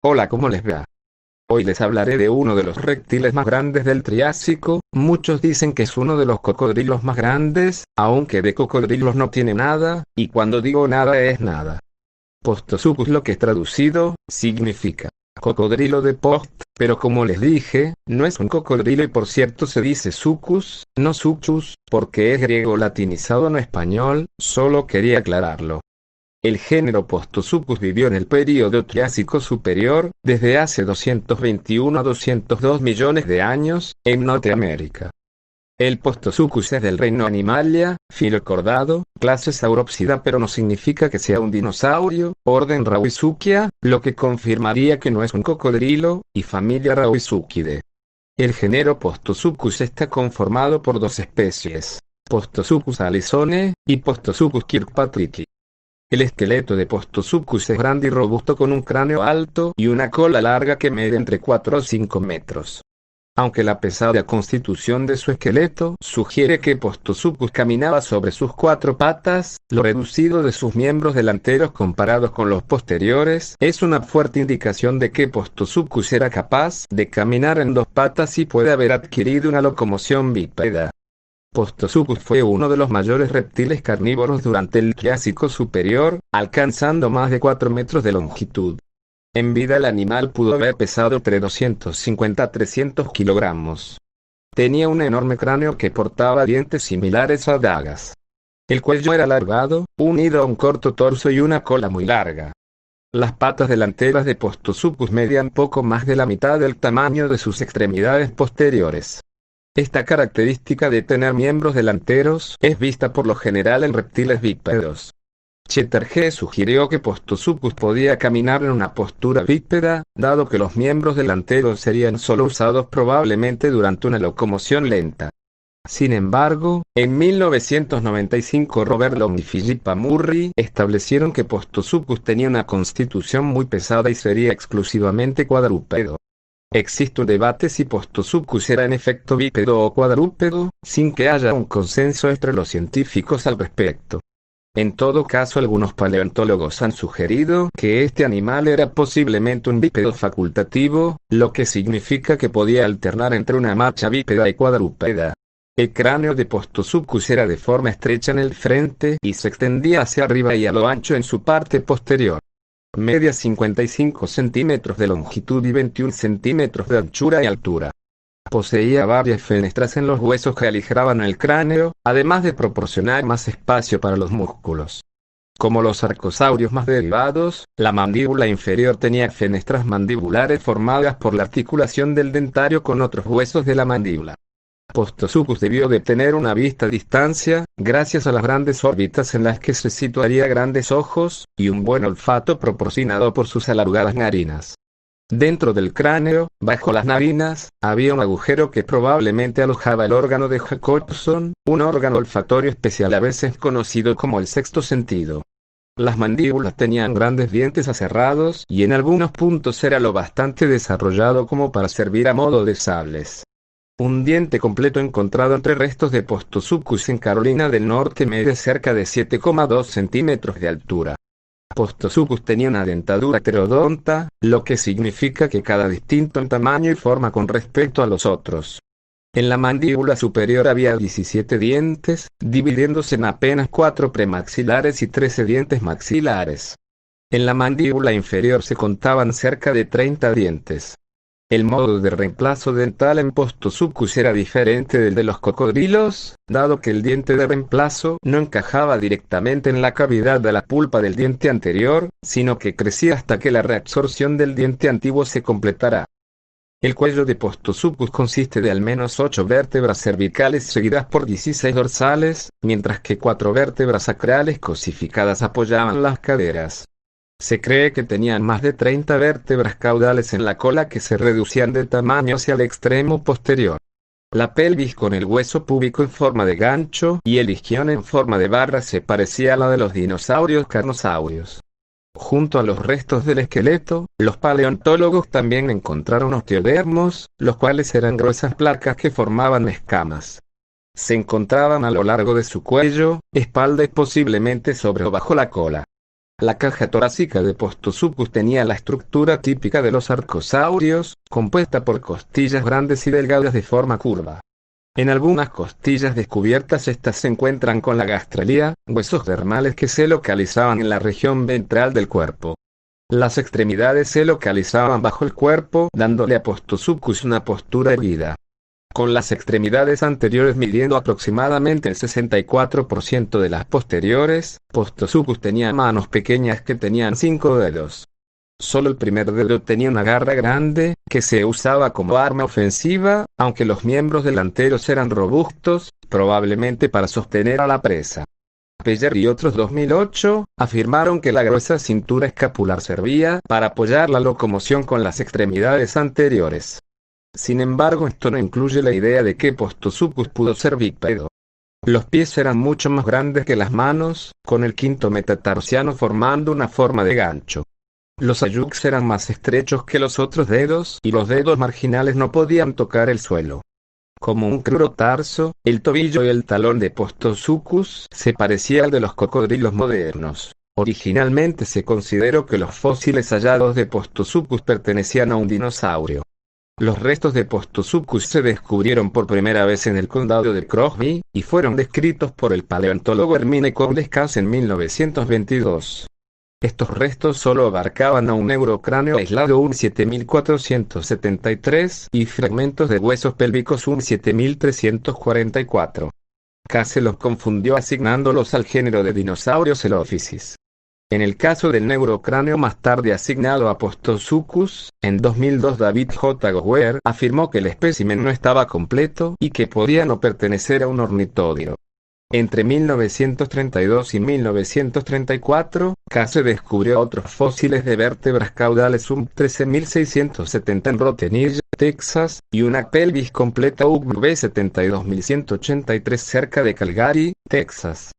Hola, ¿cómo les va? Hoy les hablaré de uno de los reptiles más grandes del Triásico. Muchos dicen que es uno de los cocodrilos más grandes, aunque de cocodrilos no tiene nada, y cuando digo nada es nada. Postosuchus, lo que traducido, significa cocodrilo de Post, pero como les dije, no es un cocodrilo y por cierto se dice sucus, no suchus, porque es griego latinizado no español, solo quería aclararlo. El género Postosuchus vivió en el período Triásico superior, desde hace 221 a 202 millones de años, en Norteamérica. El Postosuchus es del reino Animalia, filo cordado, clase Sauropsida, pero no significa que sea un dinosaurio, orden Rauisuchia, lo que confirmaría que no es un cocodrilo, y familia Rauisuchidae. El género Postosuchus está conformado por dos especies, Postosuchus alisone y Postosuchus kirkpatricki. El esqueleto de Postosuchus es grande y robusto con un cráneo alto y una cola larga que mide entre 4 o 5 metros. Aunque la pesada constitución de su esqueleto sugiere que Postosuchus caminaba sobre sus 4 patas, lo reducido de sus miembros delanteros comparados con los posteriores es una fuerte indicación de que Postosuchus era capaz de caminar en 2 patas y puede haber adquirido una locomoción bípeda. Postosuchus fue uno de los mayores reptiles carnívoros durante el Triásico superior, alcanzando más de 4 metros de longitud. En vida el animal pudo haber pesado entre 250 a 300 kilogramos. Tenía un enorme cráneo que portaba dientes similares a dagas. El cuello era alargado, unido a un corto torso y una cola muy larga. Las patas delanteras de Postosuchus medían poco más de la mitad del tamaño de sus extremidades posteriores. Esta característica de tener miembros delanteros es vista por lo general en reptiles bípedos. Chatterjee sugirió que Postosuchus podía caminar en una postura bípeda, dado que los miembros delanteros serían solo usados probablemente durante una locomoción lenta. Sin embargo, en 1995 Robert Long y Philippa Murray establecieron que Postosuchus tenía una constitución muy pesada y sería exclusivamente cuadrúpedo. Existe un debate si Postosuchus era en efecto bípedo o cuadrúpedo, sin que haya un consenso entre los científicos al respecto. En todo caso, algunos paleontólogos han sugerido que este animal era posiblemente un bípedo facultativo, lo que significa que podía alternar entre una marcha bípeda y cuadrúpeda. El cráneo de Postosuchus era de forma estrecha en el frente y se extendía hacia arriba y a lo ancho en su parte posterior. Media 55 centímetros de longitud y 21 centímetros de anchura y altura. Poseía varias fenestras en los huesos que aligeraban el cráneo, además de proporcionar más espacio para los músculos. Como los arcosaurios más derivados, la mandíbula inferior tenía fenestras mandibulares formadas por la articulación del dentario con otros huesos de la mandíbula. Postosuchus debió de tener una vista a distancia, gracias a las grandes órbitas en las que se situarían grandes ojos, y un buen olfato proporcionado por sus alargadas narinas. Dentro del cráneo, bajo las narinas, había un agujero que probablemente alojaba el órgano de Jacobson, un órgano olfatorio especial a veces conocido como el sexto sentido. Las mandíbulas tenían grandes dientes aserrados y en algunos puntos era lo bastante desarrollado como para servir a modo de sables. Un diente completo encontrado entre restos de Postosuchus en Carolina del Norte mide cerca de 7,2 centímetros de altura. Postosuchus tenía una dentadura heterodonta, lo que significa que cada distinto en tamaño y forma con respecto a los otros. En la mandíbula superior había 17 dientes, dividiéndose en apenas 4 premaxilares y 13 dientes maxilares. En la mandíbula inferior se contaban cerca de 30 dientes. El modo de reemplazo dental en Postosuchus era diferente del de los cocodrilos, dado que el diente de reemplazo no encajaba directamente en la cavidad de la pulpa del diente anterior, sino que crecía hasta que la reabsorción del diente antiguo se completara. El cuello de Postosuchus consiste de al menos 8 vértebras cervicales seguidas por 16 dorsales, mientras que 4 vértebras sacrales cosificadas apoyaban las caderas. Se cree que tenían más de 30 vértebras caudales en la cola que se reducían de tamaño hacia el extremo posterior. La pelvis con el hueso púbico en forma de gancho y el isquion en forma de barra se parecía a la de los dinosaurios carnosaurios. Junto a los restos del esqueleto, los paleontólogos también encontraron osteodermos, los cuales eran gruesas placas que formaban escamas. Se encontraban a lo largo de su cuello, espalda y posiblemente sobre o bajo la cola. La caja torácica de Postosuchus tenía la estructura típica de los arcosaurios, compuesta por costillas grandes y delgadas de forma curva. En algunas costillas descubiertas estas se encuentran con la gastralía, huesos dermales que se localizaban en la región ventral del cuerpo. Las extremidades se localizaban bajo el cuerpo, dándole a Postosuchus una postura erguida. Con las extremidades anteriores midiendo aproximadamente el 64% de las posteriores, Postosuchus tenía manos pequeñas que tenían 5 dedos. Solo el primer dedo tenía una garra grande, que se usaba como arma ofensiva, aunque los miembros delanteros eran robustos, probablemente para sostener a la presa. Peyer y otros 2008 afirmaron que la gruesa cintura escapular servía para apoyar la locomoción con las extremidades anteriores. Sin embargo, esto no incluye la idea de que Postosuchus pudo ser bípedo. Los pies eran mucho más grandes que las manos, con el quinto metatarsiano formando una forma de gancho. Los hallux eran más estrechos que los otros dedos y los dedos marginales no podían tocar el suelo. Como un crurotarso, el tobillo y el talón de Postosuchus se parecía al de los cocodrilos modernos. Originalmente se consideró que los fósiles hallados de Postosuchus pertenecían a un dinosaurio. Los restos de Postosuchus se descubrieron por primera vez en el condado de Crosby, y fueron descritos por el paleontólogo Hermine Kohleskas en 1922. Estos restos solo abarcaban a un neurocráneo aislado un 7473 y fragmentos de huesos pélvicos un 7344. Case los confundió asignándolos al género de Dinosaurioselophysis. En el caso del neurocráneo más tarde asignado a Postosuchus, en 2002 David J. Gower afirmó que el espécimen no estaba completo y que podía no pertenecer a un ornitódiro. Entre 1932 y 1934, Case descubrió otros fósiles de vértebras caudales UM 13670 en Rottenille, Texas, y una pelvis completa UM 72183 cerca de Calgary, Texas.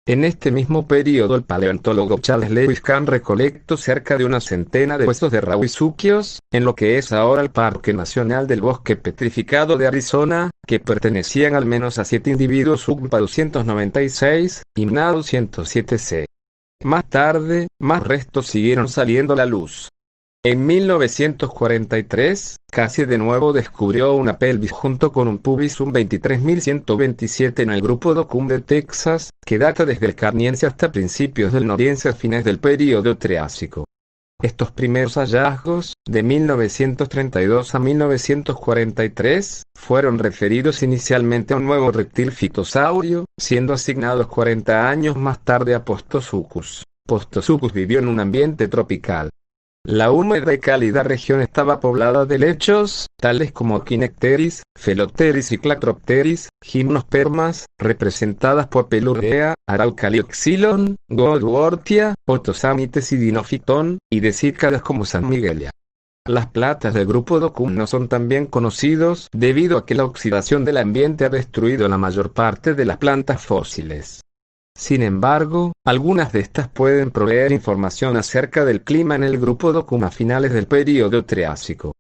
En este mismo periodo el paleontólogo Charles Lewis Kahn recolectó cerca de una centena de huesos de rauisuchios, en lo que es ahora el Parque Nacional del Bosque Petrificado de Arizona, que pertenecían al menos a 7 individuos UGPA 296 y MNA 207C. Más tarde, más restos siguieron saliendo a la luz. En 1943, Case de nuevo descubrió una pelvis junto con un pubis UM 23127 en el grupo Docum de Texas, que data desde el Carniense hasta principios del Noriense a fines del período Triásico. Estos primeros hallazgos, de 1932 a 1943, fueron referidos inicialmente a un nuevo reptil fitosaurio, siendo asignados 40 años más tarde a Postosuchus. Postosuchus vivió en un ambiente tropical. La húmeda y cálida región estaba poblada de lechos, tales como Quinecteris, Phelopteris y Clacropteris, gimnospermas, representadas por Pelurrea, Araucalioxylon, Goldworthia, Otosamites y Dinophyton, y de cícadas como San Miguelia. Las plantas del grupo Docum no son tan bien conocidos debido a que la oxidación del ambiente ha destruido la mayor parte de las plantas fósiles. Sin embargo, algunas de estas pueden proveer información acerca del clima en el grupo Docum a finales del período Triásico.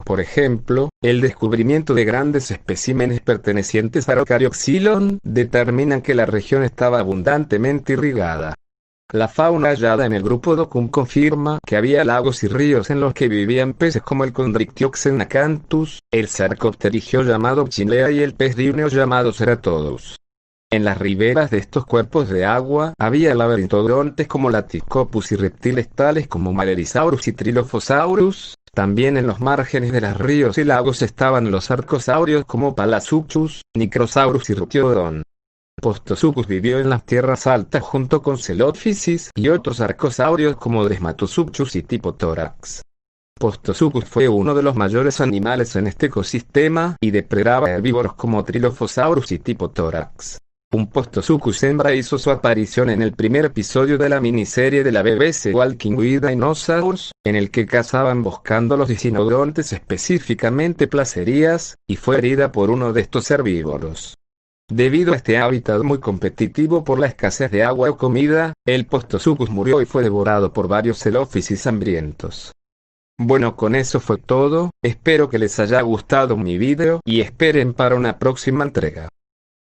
Por ejemplo, el descubrimiento de grandes especímenes pertenecientes a Araucalioxylon determinan que la región estaba abundantemente irrigada. La fauna hallada en el grupo Docum confirma que había lagos y ríos en los que vivían peces como el Chondryctioxen acanthus, el Sarcopterygio llamado Pchilea y el pez diurneo llamado Ceratodus. En las riberas de estos cuerpos de agua había laberintoodontes como Latiscopus y reptiles tales como Malerisaurus y Trilophosaurus. También en los márgenes de los ríos y lagos estaban los arcosaurios como Palasuchus, Nicrosaurus y Rutiodon. Postosuchus vivió en las tierras altas junto con Celophysis y otros arcosaurios como Desmatosuchus y Typotórax. Postosuchus fue uno de los mayores animales en este ecosistema y depredaba herbívoros como Trilophosaurus y Typotórax. Un Postosuchus hembra hizo su aparición en el primer episodio de la miniserie de la BBC Walking with Dinosaurs, en el que cazaban buscando los dicinodontes, específicamente placerías, y fue herida por uno de estos herbívoros. Debido a este hábitat muy competitivo por la escasez de agua o comida, el Postosuchus murió y fue devorado por varios Celophysis hambrientos. Bueno, con eso fue todo, espero que les haya gustado mi video y esperen para una próxima entrega.